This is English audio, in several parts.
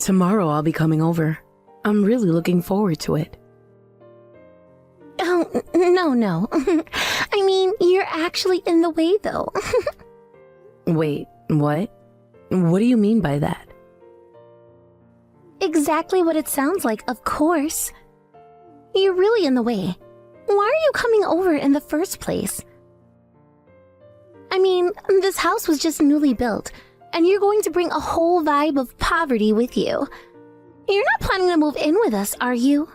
Tomorrow I'll be coming over. I'm really looking forward to it. Oh, no. I mean, you're actually in the way, though. Wait, what? What do you mean by that? Exactly what it sounds like, of course. You're really in the way. Why are you coming over in the first place? I mean, this house was just newly built, and you're going to bring a whole vibe of poverty with you. You're not planning to move in with us, are you?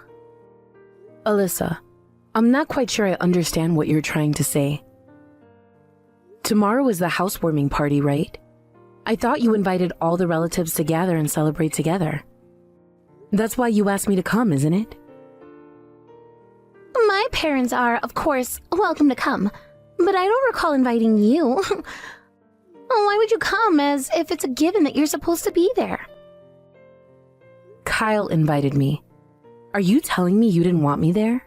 Alyssa, I'm not quite sure I understand what you're trying to say. Tomorrow is the housewarming party, right? I thought you invited all the relatives to gather and celebrate together. That's why you asked me to come, isn't it? My parents are, of course, welcome to come, but I don't recall inviting you. Why would you come as if it's a given that you're supposed to be there? Kyle invited me. Are you telling me you didn't want me there?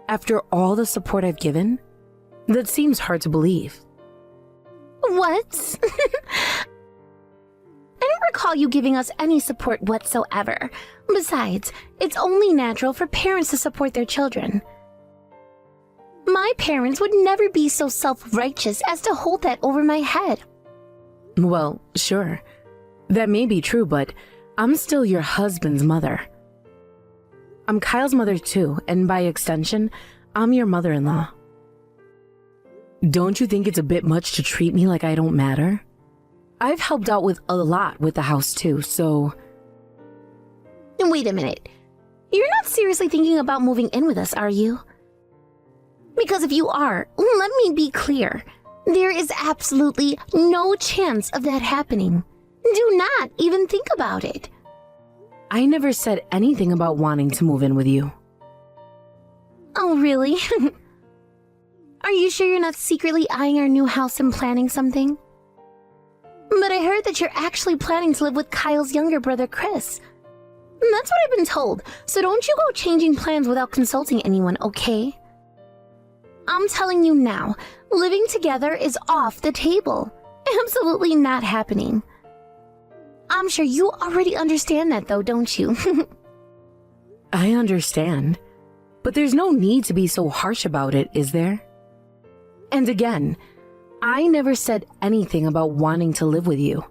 After all the support I've given? That seems hard to believe. What? I don't recall you giving us any support whatsoever. Besides, it's only natural for parents to support their children. My parents would never be so self-righteous as to hold that over my head. Well, sure. That may be true, but I'm still your husband's mother. I'm Kyle's mother too, and by extension, I'm your mother-in-law. Don't you think it's a bit much to treat me like I don't matter? I've helped out with a lot with the house too, so... Wait a minute. You're not seriously thinking about moving in with us, are you? Because if you are, let me be clear. There is absolutely no chance of that happening. Do not even think about it. I never said anything about wanting to move in with you. Oh, really? Are you sure you're not secretly eyeing our new house and planning something? But I heard that you're actually planning to live with Kyle's younger brother, Chris. That's what I've been told, so don't you go changing plans without consulting anyone, okay? I'm telling you now, living together is off the table. Absolutely not happening. I'm sure you already understand that though, don't you? I understand, but there's no need to be so harsh about it, is there? And again, I never said anything about wanting to live with you.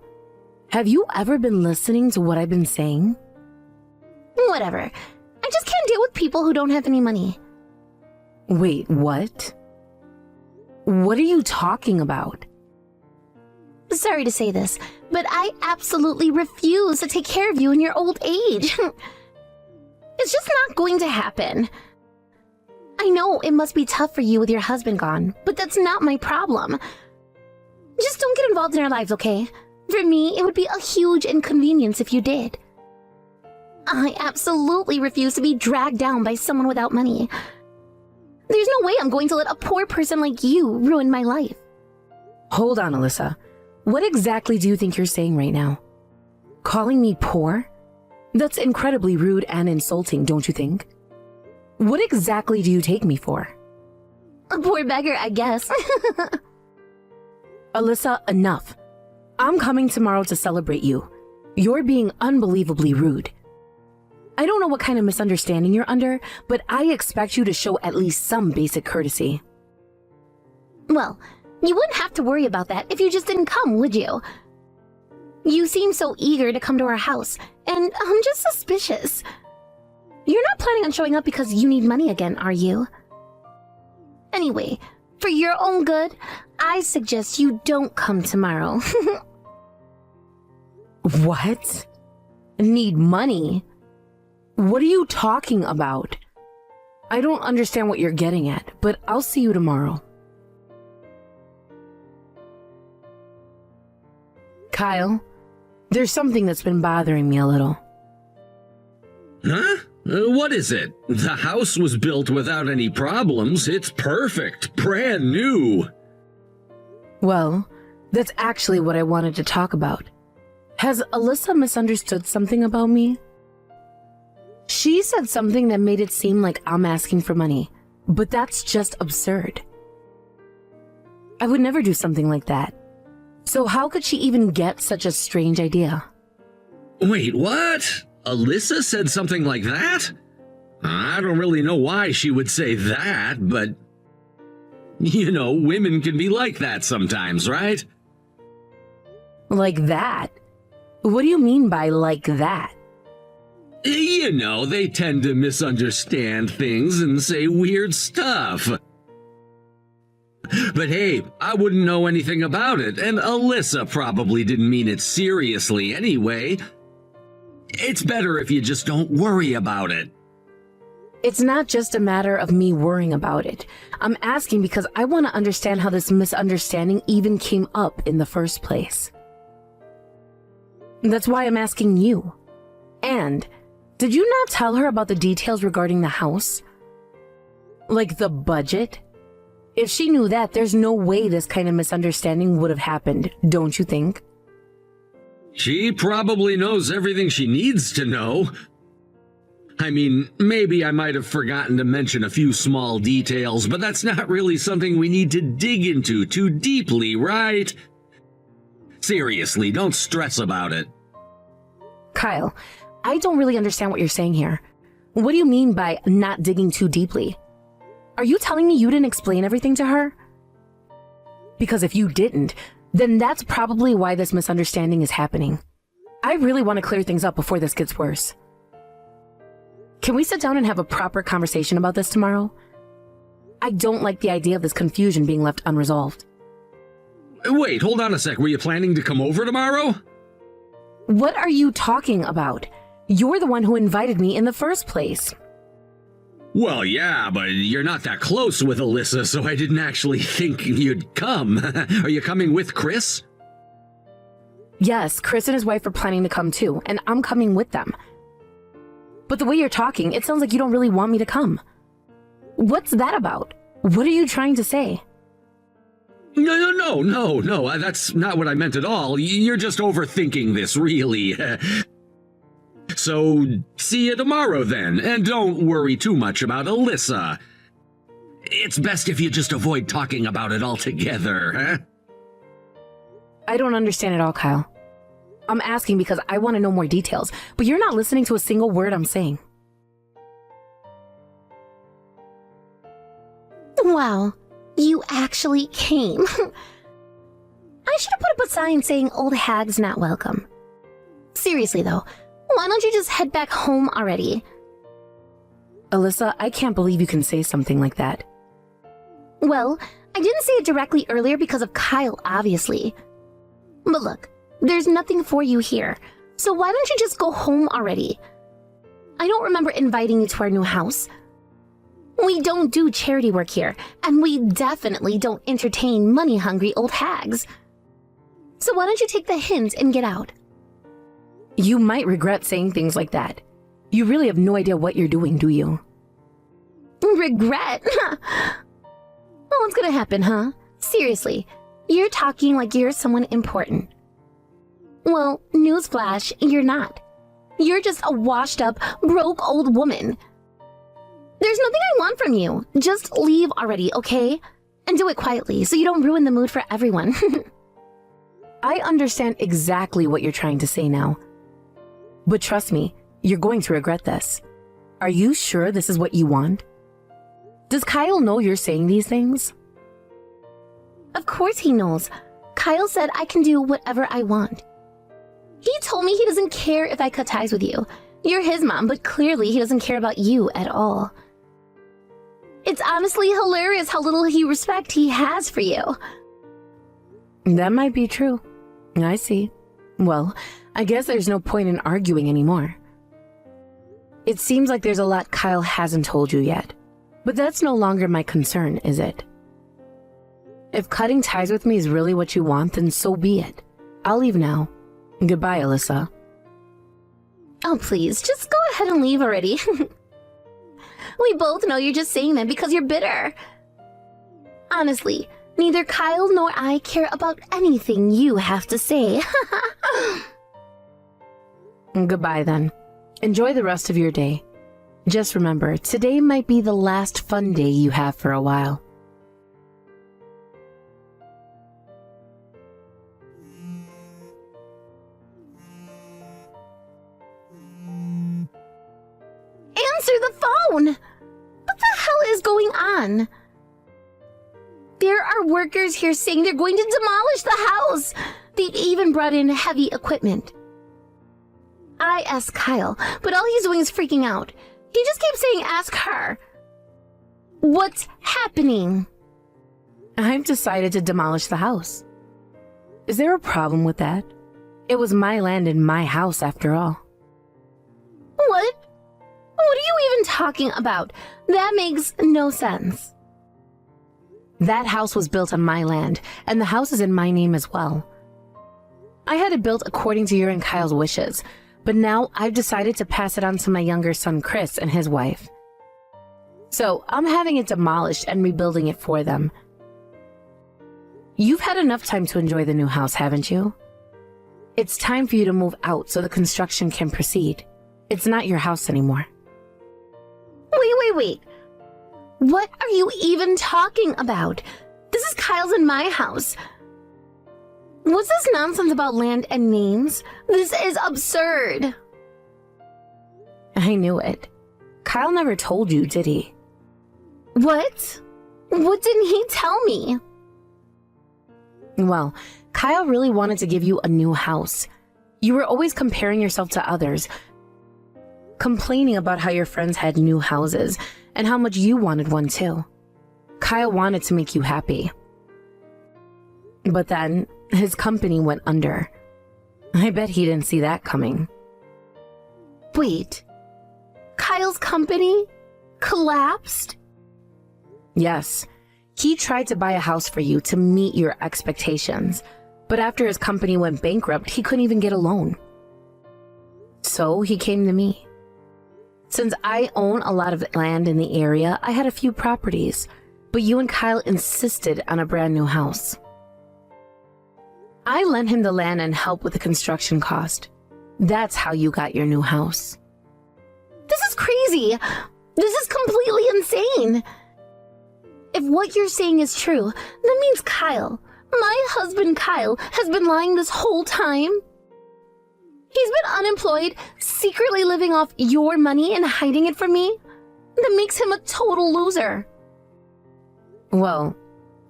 Have you ever been listening to what I've been saying? Whatever. I just can't deal with people who don't have any money. Wait, what? What are you talking about? Sorry to say this, but I absolutely refuse to take care of you in your old age. It's just not going to happen. I know it must be tough for you with your husband gone, but that's not my problem. Just don't get involved in our lives, okay? For me, it would be a huge inconvenience if you did. I absolutely refuse to be dragged down by someone without money. There's no way I'm going to let a poor person like you ruin my life. Hold on, Alyssa. What exactly do you think you're saying right now? Calling me poor? That's incredibly rude and insulting, don't you think? What exactly do you take me for? A poor beggar, I guess. Alyssa, enough. I'm coming tomorrow to celebrate you. You're being unbelievably rude. I don't know what kind of misunderstanding you're under, but I expect you to show at least some basic courtesy. Well, you wouldn't have to worry about that if you just didn't come, would you? You seem so eager to come to our house, and I'm just suspicious. You're not planning on showing up because you need money again, are you? Anyway, for your own good, I suggest you don't come tomorrow. What? Need money? What are you talking about? I don't understand what you're getting at, but I'll see you tomorrow. Kyle, there's something that's been bothering me a little. Huh? What is it? The house was built without any problems. It's perfect. Brand new. Well, that's actually what I wanted to talk about. Has Alyssa misunderstood something about me? She said something that made it seem like I'm asking for money, but that's just absurd. I would never do something like that. So how could she even get such a strange idea? Wait, what? Alyssa said something like that? I don't really know why she would say that, but... You know, women can be like that sometimes, right? Like that? What do you mean by like that? You know, they tend to misunderstand things and say weird stuff. But hey, I wouldn't know anything about it, and Alyssa probably didn't mean it seriously anyway. It's better if you just don't worry about it. It's not just a matter of me worrying about it. I'm asking because I want to understand how this misunderstanding even came up in the first place. That's why I'm asking you. And, did you not tell her about the details regarding the house? Like the budget? If she knew that, there's no way this kind of misunderstanding would have happened, don't you think? She probably knows everything she needs to know. I mean, maybe I might have forgotten to mention a few small details, but that's not really something we need to dig into too deeply, right? Seriously, don't stress about it. Kyle, I don't really understand what you're saying here. What do you mean by not digging too deeply? Are you telling me you didn't explain everything to her? Because if you didn't, then that's probably why this misunderstanding is happening. I really want to clear things up before this gets worse. Can we sit down and have a proper conversation about this tomorrow? I don't like the idea of this confusion being left unresolved. Wait, hold on a sec. Were you planning to come over tomorrow? What are you talking about? You're the one who invited me in the first place. Well, yeah, but you're not that close with Alyssa, so I didn't actually think you'd come. Are you coming with Chris? Yes, Chris and his wife are planning to come too, and I'm coming with them. But the way you're talking, it sounds like you don't really want me to come. What's that about? What are you trying to say? No, that's not what I meant at all. You're just overthinking this, really. So, see you tomorrow then, and don't worry too much about Alyssa. It's best if you just avoid talking about it altogether, huh? I don't understand at all, Kyle. I'm asking because I want to know more details, but you're not listening to a single word I'm saying. Wow, you actually came. I should have put up a sign saying old hag's not welcome. Seriously though, why don't you just head back home already? Alyssa, I can't believe you can say something like that. Well, I didn't say it directly earlier because of Kyle, obviously. But look, there's nothing for you here, so why don't you just go home already? I don't remember inviting you to our new house. We don't do charity work here, and we definitely don't entertain money-hungry old hags. So why don't you take the hint and get out? You might regret saying things like that. You really have no idea what you're doing, do you? Regret? What's gonna happen, huh? Seriously, you're talking like you're someone important. Well, newsflash, you're not. You're just a washed-up, broke old woman. There's nothing I want from you. Just leave already, okay? And do it quietly so you don't ruin the mood for everyone. I understand exactly what you're trying to say now. But trust me, you're going to regret this. Are you sure this is what you want? Does Kyle know you're saying these things? Of course he knows. Kyle said I can do whatever I want. He told me he doesn't care if I cut ties with you. You're his mom, but clearly he doesn't care about you at all. It's honestly hilarious how little respect he has for you. That might be true. I see. Well, I guess there's no point in arguing anymore. It seems like there's a lot Kyle hasn't told you yet. But that's no longer my concern, is it? If cutting ties with me is really what you want, then so be it. I'll leave now. Goodbye, Alyssa. Oh, please, just go ahead and leave already. We both know you're just saying that because you're bitter. Honestly, neither Kyle nor I care about anything you have to say. Goodbye, then. Enjoy the rest of your day. Just remember, today might be the last fun day you have for a while. answer the phone! What the hell is going on? There are workers here saying they're going to demolish the house. They've even brought in heavy equipment. I asked Kyle, but all he's doing is freaking out. He just keeps saying ask her. What's happening? I've decided to demolish the house. Is there a problem with that? It was my land and my house after all. What? What are you even talking about? That makes no sense. That house was built on my land, and the house is in my name as well. I had it built according to your and Kyle's wishes, but now I've decided to pass it on to my younger son Chris and his wife. So I'm having it demolished and rebuilding it for them. You've had enough time to enjoy the new house, haven't you? It's time for you to move out so the construction can proceed. It's not your house anymore. Wait. What are you even talking about? This is Kyle's and my house. What's this nonsense about land and names? This is absurd. I knew it. Kyle never told you, did he? What? What didn't he tell me? Well, Kyle really wanted to give you a new house. You were always comparing yourself to others, complaining about how your friends had new houses and how much you wanted one too. Kyle wanted to make you happy. But then his company went under. I bet he didn't see that coming. Wait, Kyle's company collapsed? Yes, he tried to buy a house for you to meet your expectations, but after his company went bankrupt, he couldn't even get a loan. So he came to me. Since I own a lot of land in the area, I had a few properties, but you and Kyle insisted on a brand new house. I lent him the land and helped with the construction cost. That's how you got your new house. This is crazy. This is completely insane. If what you're saying is true, that means Kyle, my husband Kyle, has been lying this whole time. He's been unemployed, secretly living off your money and hiding it from me. That makes him a total loser. Well,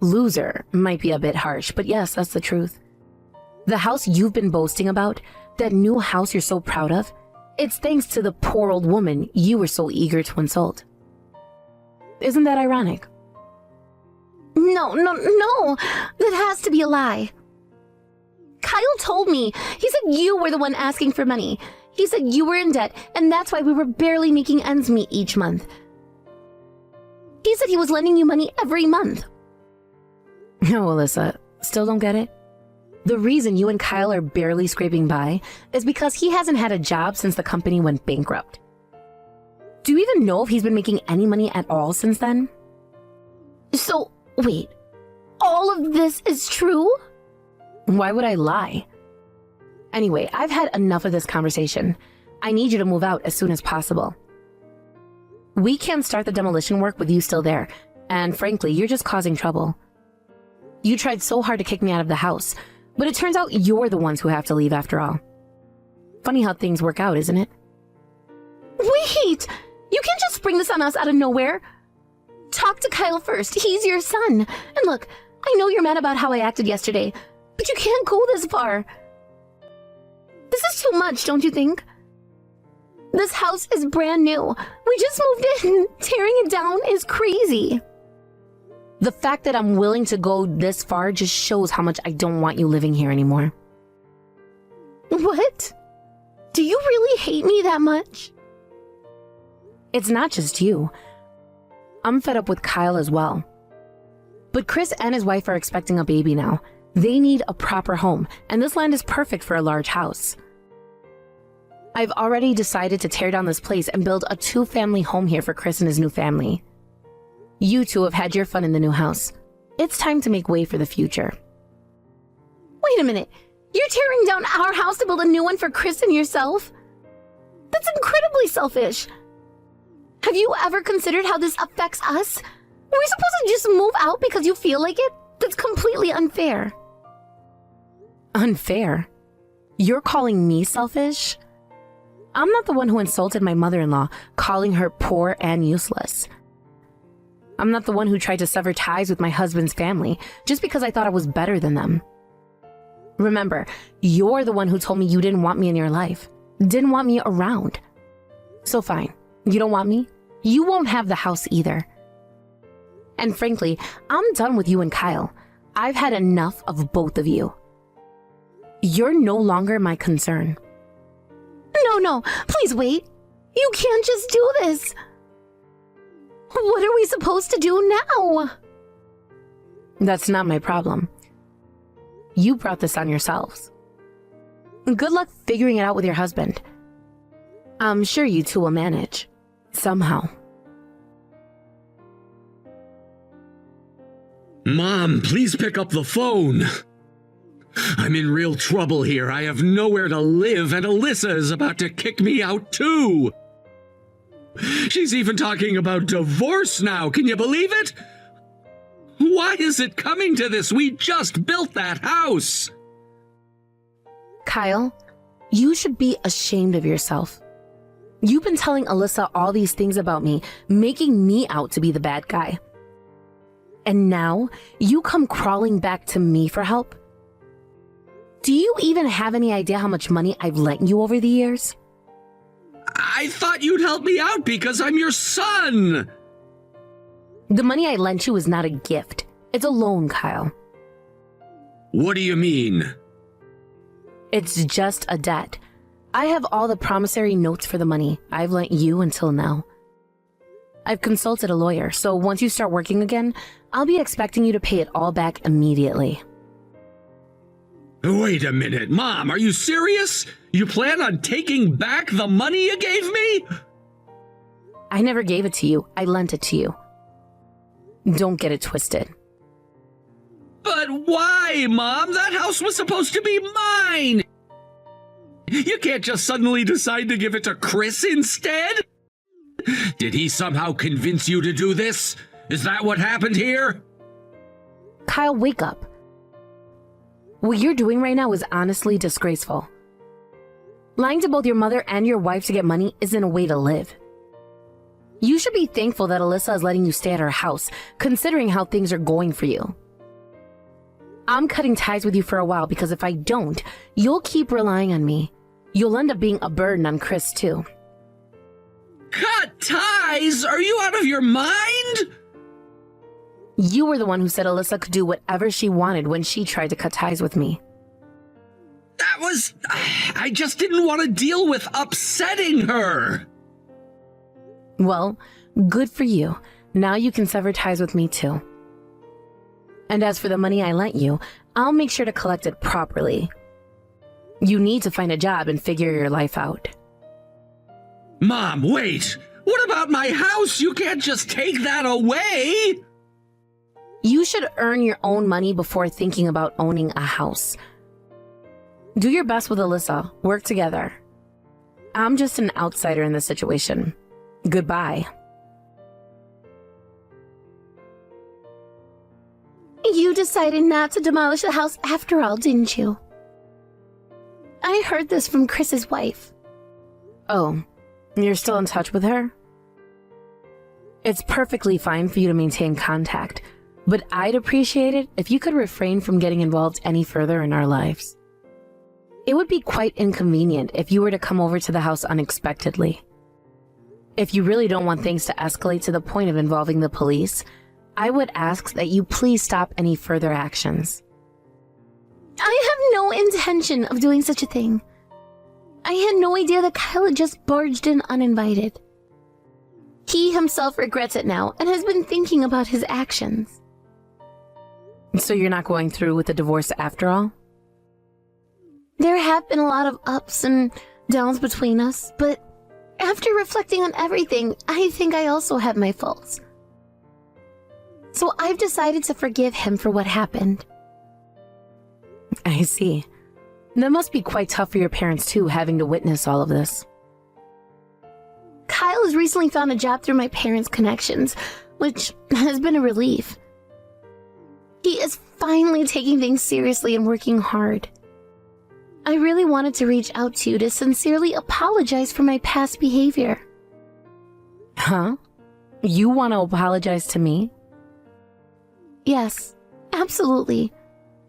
loser might be a bit harsh, but yes, that's the truth. The house you've been boasting about, that new house you're so proud of, it's thanks to the poor old woman you were so eager to insult. Isn't that ironic? No. That has to be a lie. Kyle told me. He said you were the one asking for money. He said you were in debt, and that's why we were barely making ends meet each month. He said he was lending you money every month. No, Alyssa, still don't get it? The reason you and Kyle are barely scraping by is because he hasn't had a job since the company went bankrupt. Do you even know if he's been making any money at all since then? So, wait, all of this is true? Why would I lie? Anyway, I've had enough of this conversation. I need you to move out as soon as possible. We can't start the demolition work with you still there, and frankly, you're just causing trouble. You tried so hard to kick me out of the house, but it turns out you're the ones who have to leave after all. Funny how things work out, isn't it? Wait! You can't just spring this on us out of nowhere. Talk to Kyle first. He's your son. And look, I know you're mad about how I acted yesterday, but you can't go this far. This is too much, don't you think? This house is brand new. We just moved in. Tearing it down is crazy. The fact that I'm willing to go this far just shows how much I don't want you living here anymore. What? Do you really hate me that much? It's not just you. I'm fed up with Kyle as well. But Chris and his wife are expecting a baby now. They need a proper home, and this land is perfect for a large house. I've already decided to tear down this place and build a 2-family home here for Chris and his new family. You two have had your fun in the new house. It's time to make way for the future. Wait a minute. You're tearing down our house to build a new one for Chris and yourself? That's incredibly selfish. Have you ever considered how this affects us? Are we supposed to just move out because you feel like it? That's completely unfair. Unfair? You're calling me selfish? I'm not the one who insulted my mother-in-law, calling her poor and useless. I'm not the one who tried to sever ties with my husband's family just because I thought I was better than them. Remember, you're the one who told me you didn't want me in your life, didn't want me around. So fine, you don't want me? You won't have the house either. And frankly, I'm done with you and Kyle. I've had enough of both of you. You're no longer my concern. No, please wait. You can't just do this. What are we supposed to do now? That's not my problem. You brought this on yourselves. Good luck figuring it out with your husband. I'm sure you two will manage. Somehow. Mom, please pick up the phone. I'm in real trouble here. I have nowhere to live, and Alyssa is about to kick me out too. She's even talking about divorce now. Can you believe it? Why is it coming to this? We just built that house. Kyle, you should be ashamed of yourself. You've been telling Alyssa all these things about me, making me out to be the bad guy. And now you come crawling back to me for help? Do you even have any idea how much money I've lent you over the years? I thought you'd help me out because I'm your son. The money I lent you is not a gift. It's a loan, Kyle. What do you mean? It's just a debt. I have all the promissory notes for the money I've lent you until now. I've consulted a lawyer, so once you start working again, I'll be expecting you to pay it all back immediately. Wait a minute, Mom, are you serious? You plan on taking back the money you gave me? I never gave it to you. I lent it to you. Don't get it twisted. But why, Mom? That house was supposed to be mine! You can't just suddenly decide to give it to Chris instead? Did he somehow convince you to do this? Is that what happened here? Kyle, wake up. What you're doing right now is honestly disgraceful. Lying to both your mother and your wife to get money isn't a way to live. You should be thankful that Alyssa is letting you stay at her house, considering how things are going for you. I'm cutting ties with you for a while because if I don't, you'll keep relying on me. You'll end up being a burden on Chris too. Cut ties? Are you out of your mind? You were the one who said Alyssa could do whatever she wanted when she tried to cut ties with me. I just didn't want to deal with upsetting her. Well, good for you. Now you can sever ties with me too. And as for the money I lent you, I'll make sure to collect it properly. You need to find a job and figure your life out. Mom, wait! What about my house? You can't just take that away! You should earn your own money before thinking about owning a house. Do your best with Alyssa. Work together. I'm just an outsider in this situation. Goodbye. You decided not to demolish the house after all, didn't you? I heard this from Chris's wife. Oh, you're still in touch with her? It's perfectly fine for you to maintain contact, but I'd appreciate it if you could refrain from getting involved any further in our lives. It would be quite inconvenient if you were to come over to the house unexpectedly. If you really don't want things to escalate to the point of involving the police, I would ask that you please stop any further actions. I have no intention of doing such a thing. I had no idea that Kyle had just barged in uninvited. He himself regrets it now and has been thinking about his actions. So you're not going through with the divorce after all? There have been a lot of ups and downs between us, but after reflecting on everything, I think I also have my faults. So I've decided to forgive him for what happened. I see. That must be quite tough for your parents too, having to witness all of this. Kyle has recently found a job through my parents' connections, which has been a relief. He is finally taking things seriously and working hard. I really wanted to reach out to you to sincerely apologize for my past behavior. Huh? You want to apologize to me? Yes, absolutely.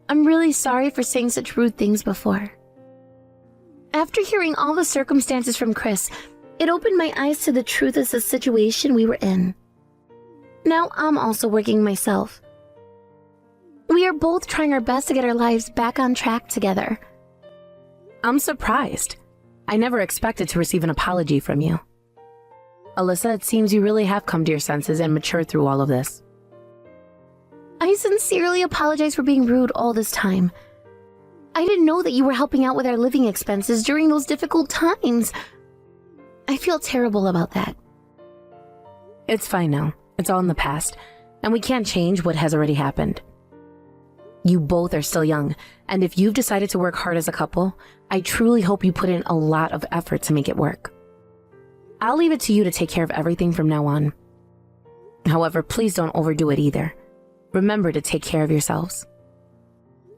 I'm really sorry for saying such rude things before. After hearing all the circumstances from Chris, it opened my eyes to the truth of the situation we were in. Now I'm also working myself. We are both trying our best to get our lives back on track together. I'm surprised. I never expected to receive an apology from you. Alyssa, it seems you really have come to your senses and matured through all of this. I sincerely apologize for being rude all this time. I didn't know that you were helping out with our living expenses during those difficult times. I feel terrible about that. It's fine now. It's all in the past, and we can't change what has already happened. You both are still young, and if you've decided to work hard as a couple, I truly hope you put in a lot of effort to make it work. I'll leave it to you to take care of everything from now on. However, please don't overdo it either. Remember to take care of yourselves.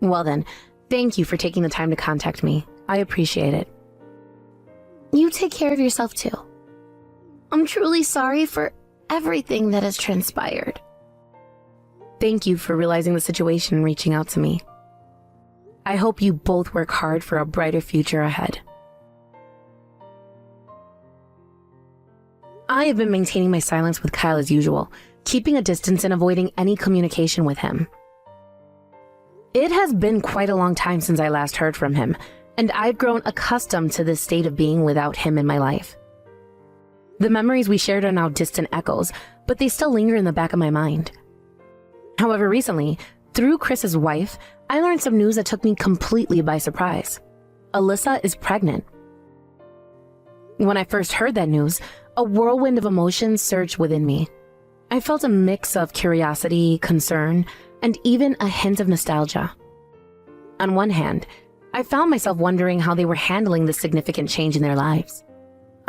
Well then, thank you for taking the time to contact me. I appreciate it. You take care of yourself too. I'm truly sorry for everything that has transpired. Thank you for realizing the situation and reaching out to me. I hope you both work hard for a brighter future ahead. I have been maintaining my silence with Kyle as usual, keeping a distance and avoiding any communication with him. It has been quite a long time since I last heard from him, and I've grown accustomed to this state of being without him in my life. The memories we shared are now distant echoes, but they still linger in the back of my mind. However, recently, through Chris's wife, I learned some news that took me completely by surprise. Alyssa is pregnant. When I first heard that news, a whirlwind of emotions surged within me. I felt a mix of curiosity, concern, and even a hint of nostalgia. On one hand, I found myself wondering how they were handling this significant change in their lives.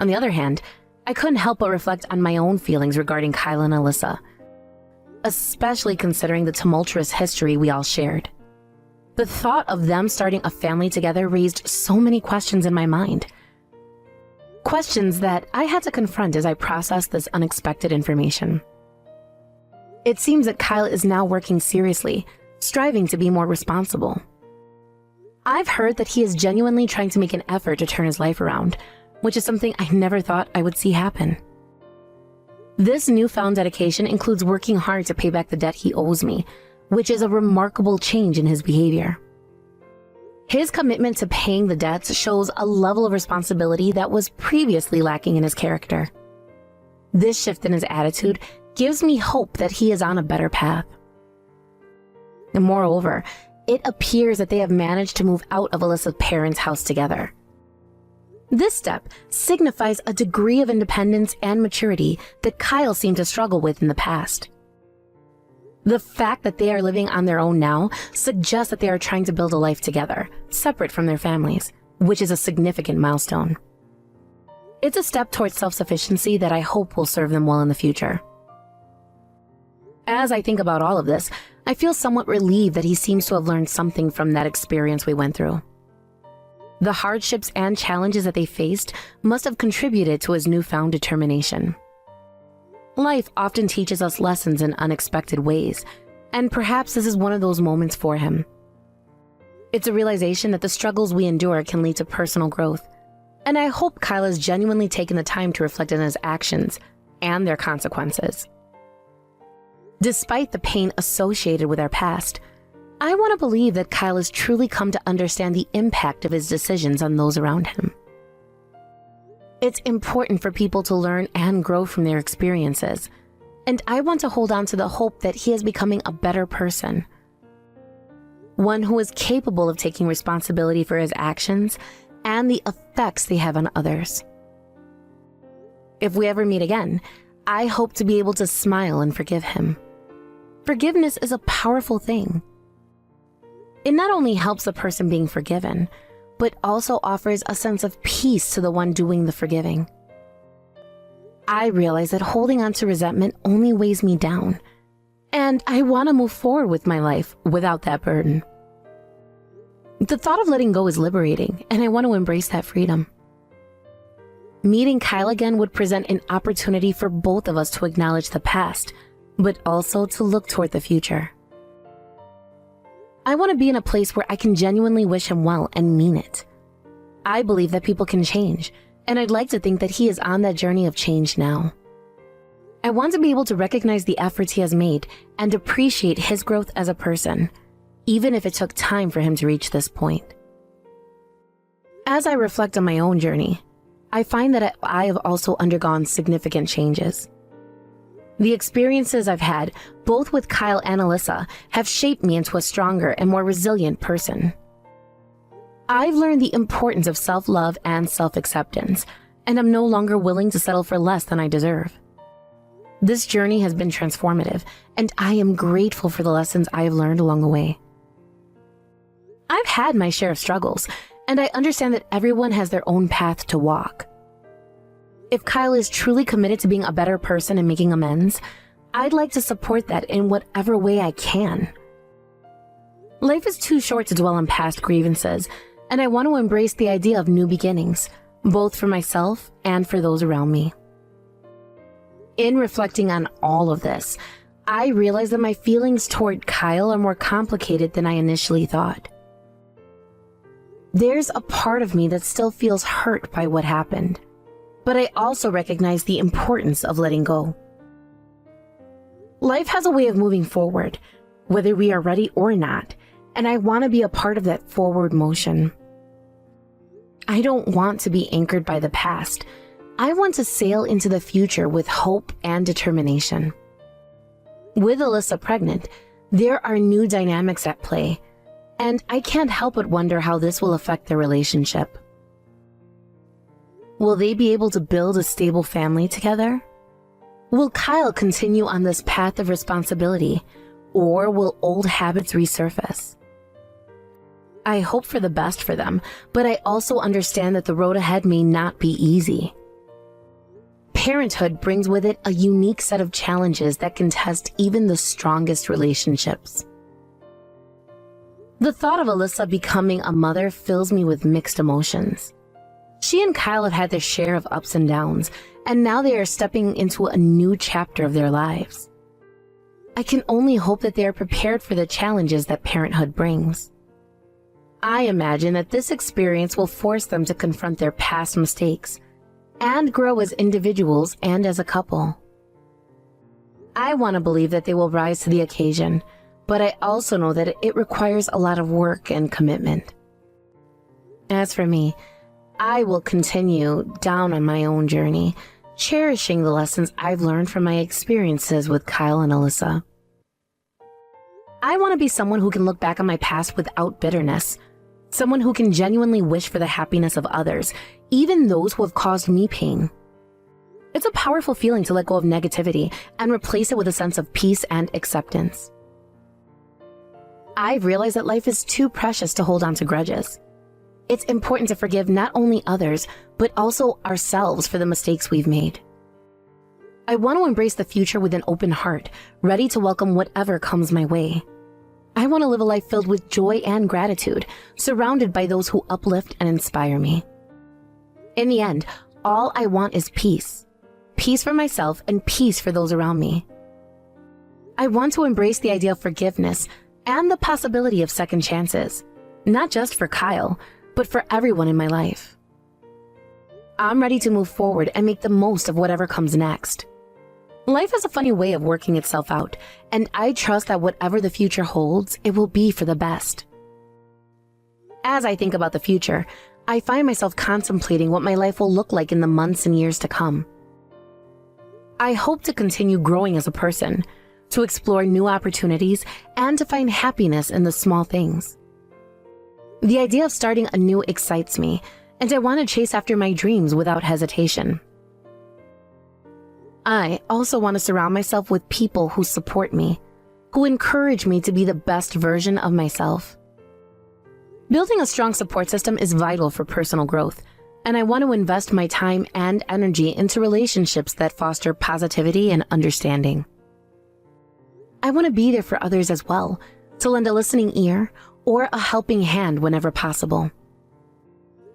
On the other hand, I couldn't help but reflect on my own feelings regarding Kyle and Alyssa, especially considering the tumultuous history we all shared. The thought of them starting a family together raised so many questions in my mind. Questions that I had to confront as I processed this unexpected information. It seems that Kyle is now working seriously, striving to be more responsible. I've heard that he is genuinely trying to make an effort to turn his life around, which is something I never thought I would see happen. This newfound dedication includes working hard to pay back the debt he owes me, which is a remarkable change in his behavior. His commitment to paying the debts shows a level of responsibility that was previously lacking in his character. This shift in his attitude gives me hope that he is on a better path. And moreover, it appears that they have managed to move out of Alyssa's parents' house together. This step signifies a degree of independence and maturity that Kyle seemed to struggle with in the past. The fact that they are living on their own now suggests that they are trying to build a life together, separate from their families, which is a significant milestone. It's a step towards self-sufficiency that I hope will serve them well in the future. As I think about all of this, I feel somewhat relieved that he seems to have learned something from that experience we went through. The hardships and challenges that they faced must have contributed to his newfound determination. Life often teaches us lessons in unexpected ways, and perhaps this is one of those moments for him. It's a realization that the struggles we endure can lead to personal growth, and I hope Kyle has genuinely taken the time to reflect on his actions and their consequences. Despite the pain associated with our past, I want to believe that Kyle has truly come to understand the impact of his decisions on those around him. It's important for people to learn and grow from their experiences, and I want to hold on to the hope that he is becoming a better person. One who is capable of taking responsibility for his actions and the effects they have on others. If we ever meet again, I hope to be able to smile and forgive him. Forgiveness is a powerful thing. It not only helps the person being forgiven, but also offers a sense of peace to the one doing the forgiving. I realize that holding on to resentment only weighs me down, and I want to move forward with my life without that burden. The thought of letting go is liberating, and I want to embrace that freedom. Meeting Kyle again would present an opportunity for both of us to acknowledge the past, but also to look toward the future. I want to be in a place where I can genuinely wish him well and mean it. I believe that people can change, and I'd like to think that he is on that journey of change now. I want to be able to recognize the efforts he has made and appreciate his growth as a person, even if it took time for him to reach this point. As I reflect on my own journey, I find that I have also undergone significant changes. The experiences I've had, both with Kyle and Alyssa, have shaped me into a stronger and more resilient person. I've learned the importance of self-love and self-acceptance, and I'm no longer willing to settle for less than I deserve. This journey has been transformative, and I am grateful for the lessons I have learned along the way. I've had my share of struggles, and I understand that everyone has their own path to walk. If Kyle is truly committed to being a better person and making amends, I'd like to support that in whatever way I can. Life is too short to dwell on past grievances, and I want to embrace the idea of new beginnings, both for myself and for those around me. In reflecting on all of this, I realize that my feelings toward Kyle are more complicated than I initially thought. There's a part of me that still feels hurt by what happened, but I also recognize the importance of letting go. Life has a way of moving forward, whether we are ready or not, and I want to be a part of that forward motion. I don't want to be anchored by the past. I want to sail into the future with hope and determination. With Alyssa pregnant, there are new dynamics at play, and I can't help but wonder how this will affect their relationship. Will they be able to build a stable family together? Will Kyle continue on this path of responsibility, or will old habits resurface? I hope for the best for them, but I also understand that the road ahead may not be easy. Parenthood brings with it a unique set of challenges that can test even the strongest relationships. The thought of Alyssa becoming a mother fills me with mixed emotions. She and Kyle have had their share of ups and downs, and now they are stepping into a new chapter of their lives. I can only hope that they are prepared for the challenges that parenthood brings. I imagine that this experience will force them to confront their past mistakes and grow as individuals and as a couple. I want to believe that they will rise to the occasion, but I also know that it requires a lot of work and commitment. As for me, I will continue down on my own journey, cherishing the lessons I've learned from my experiences with Kyle and Alyssa. I want to be someone who can look back on my past without bitterness, someone who can genuinely wish for the happiness of others, even those who have caused me pain. It's a powerful feeling to let go of negativity and replace it with a sense of peace and acceptance. I've realized that life is too precious to hold on to grudges. It's important to forgive not only others, but also ourselves for the mistakes we've made. I want to embrace the future with an open heart, ready to welcome whatever comes my way. I want to live a life filled with joy and gratitude, surrounded by those who uplift and inspire me. In the end, all I want is peace. Peace for myself and peace for those around me. I want to embrace the idea of forgiveness and the possibility of second chances, not just for Kyle, but for everyone in my life. I'm ready to move forward and make the most of whatever comes next. Life has a funny way of working itself out, and I trust that whatever the future holds, it will be for the best. As I think about the future, I find myself contemplating what my life will look like in the months and years to come. I hope to continue growing as a person, to explore new opportunities, and to find happiness in the small things. The idea of starting anew excites me, and I want to chase after my dreams without hesitation. I also want to surround myself with people who support me, who encourage me to be the best version of myself. Building a strong support system is vital for personal growth, and I want to invest my time and energy into relationships that foster positivity and understanding. I want to be there for others as well, to lend a listening ear or a helping hand whenever possible.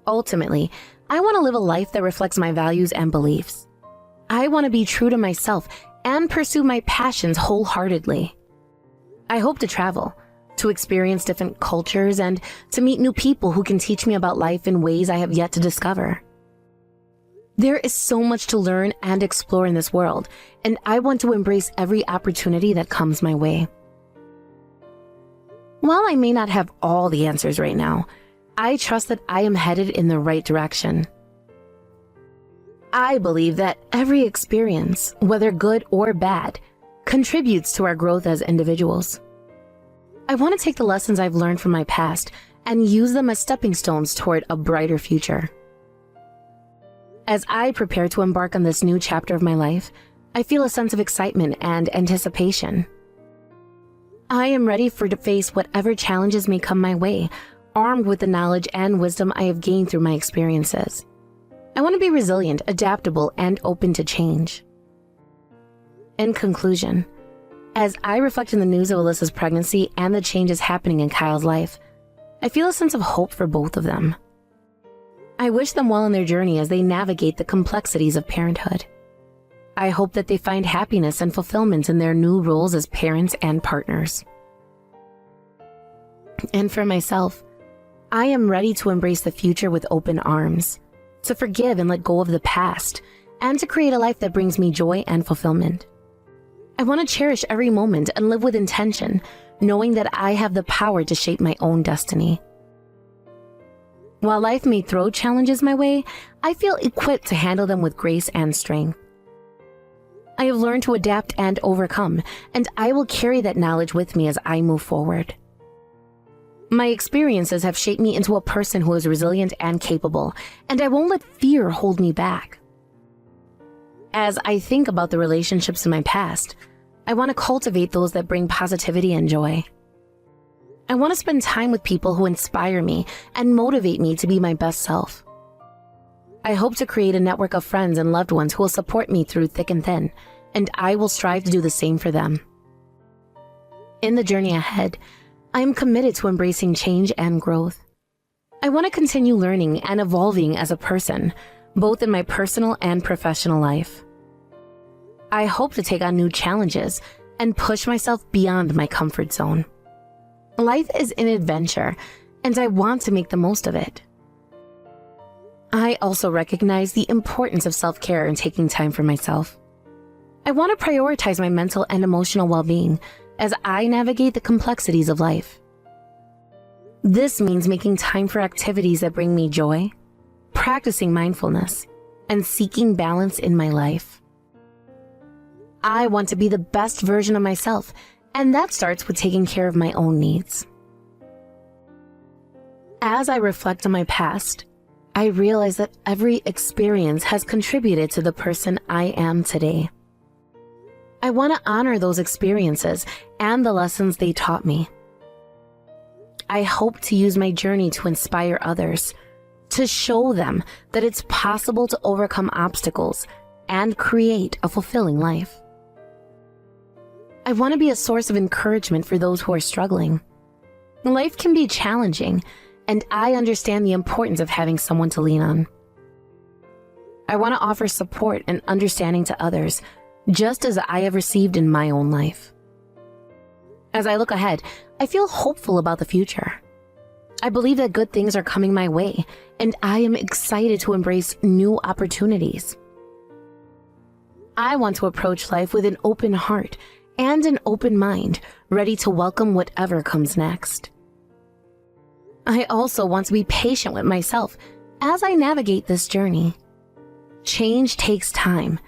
Ultimately, I want to live a life that reflects my values and beliefs. I want to be true to myself and pursue my passions wholeheartedly. I hope to travel, to experience different cultures, and to meet new people who can teach me about life in ways I have yet to discover. There is so much to learn and explore in this world, and I want to embrace every opportunity that comes my way. While I may not have all the answers right now, I trust that I am headed in the right direction. I believe that every experience, whether good or bad, contributes to our growth as individuals. I want to take the lessons I've learned from my past and use them as stepping stones toward a brighter future. As I prepare to embark on this new chapter of my life, I feel a sense of excitement and anticipation. I am ready to face whatever challenges may come my way, armed with the knowledge and wisdom I have gained through my experiences. I want to be resilient, adaptable, and open to change. In conclusion, as I reflect on the news of Alyssa's pregnancy and the changes happening in Kyle's life, I feel a sense of hope for both of them. I wish them well in their journey as they navigate the complexities of parenthood. I hope that they find happiness and fulfillment in their new roles as parents and partners. And for myself, I am ready to embrace the future with open arms, to forgive and let go of the past, and to create a life that brings me joy and fulfillment. I want to cherish every moment and live with intention, knowing that I have the power to shape my own destiny. While life may throw challenges my way, I feel equipped to handle them with grace and strength. I have learned to adapt and overcome, and I will carry that knowledge with me as I move forward. My experiences have shaped me into a person who is resilient and capable, and I won't let fear hold me back. As I think about the relationships in my past, I want to cultivate those that bring positivity and joy. I want to spend time with people who inspire me and motivate me to be my best self. I hope to create a network of friends and loved ones who will support me through thick and thin, and I will strive to do the same for them. In the journey ahead, I am committed to embracing change and growth. I want to continue learning and evolving as a person, both in my personal and professional life. I hope to take on new challenges and push myself beyond my comfort zone. Life is an adventure, and I want to make the most of it. I also recognize the importance of self-care and taking time for myself. I want to prioritize my mental and emotional well-being as I navigate the complexities of life. This means making time for activities that bring me joy, practicing mindfulness, and seeking balance in my life. I want to be the best version of myself, and that starts with taking care of my own needs. As I reflect on my past, I realize that every experience has contributed to the person I am today. I want to honor those experiences and the lessons they taught me. I hope to use my journey to inspire others, to show them that it's possible to overcome obstacles and create a fulfilling life. I want to be a source of encouragement for those who are struggling. Life can be challenging, and I understand the importance of having someone to lean on. I want to offer support and understanding to others, just as I have received in my own life. As I look ahead, I feel hopeful about the future. I believe that good things are coming my way, and I am excited to embrace new opportunities. I want to approach life with an open heart and an open mind, ready to welcome whatever comes next. I also want to be patient with myself as I navigate this journey. Change takes time,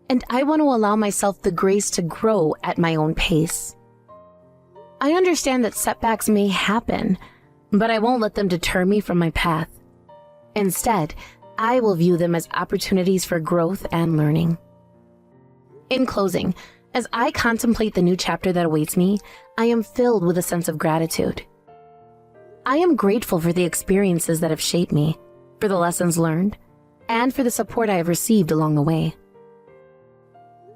and I want to allow myself the grace to grow at my own pace. I understand that setbacks may happen, but I won't let them deter me from my path. Instead, I will view them as opportunities for growth and learning. In closing, as I contemplate the new chapter that awaits me, I am filled with a sense of gratitude. I am grateful for the experiences that have shaped me, for the lessons learned, and for the support I have received along the way.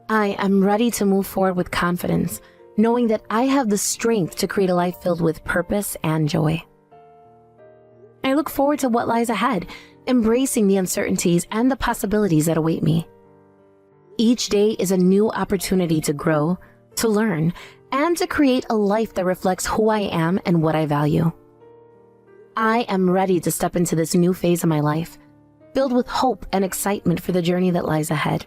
I am ready to move forward with confidence, knowing that I have the strength to create a life filled with purpose and joy. I look forward to what lies ahead, embracing the uncertainties and the possibilities that await me. Each day is a new opportunity to grow, to learn, and to create a life that reflects who I am and what I value. I am ready to step into this new phase of my life, filled with hope and excitement for the journey that lies ahead.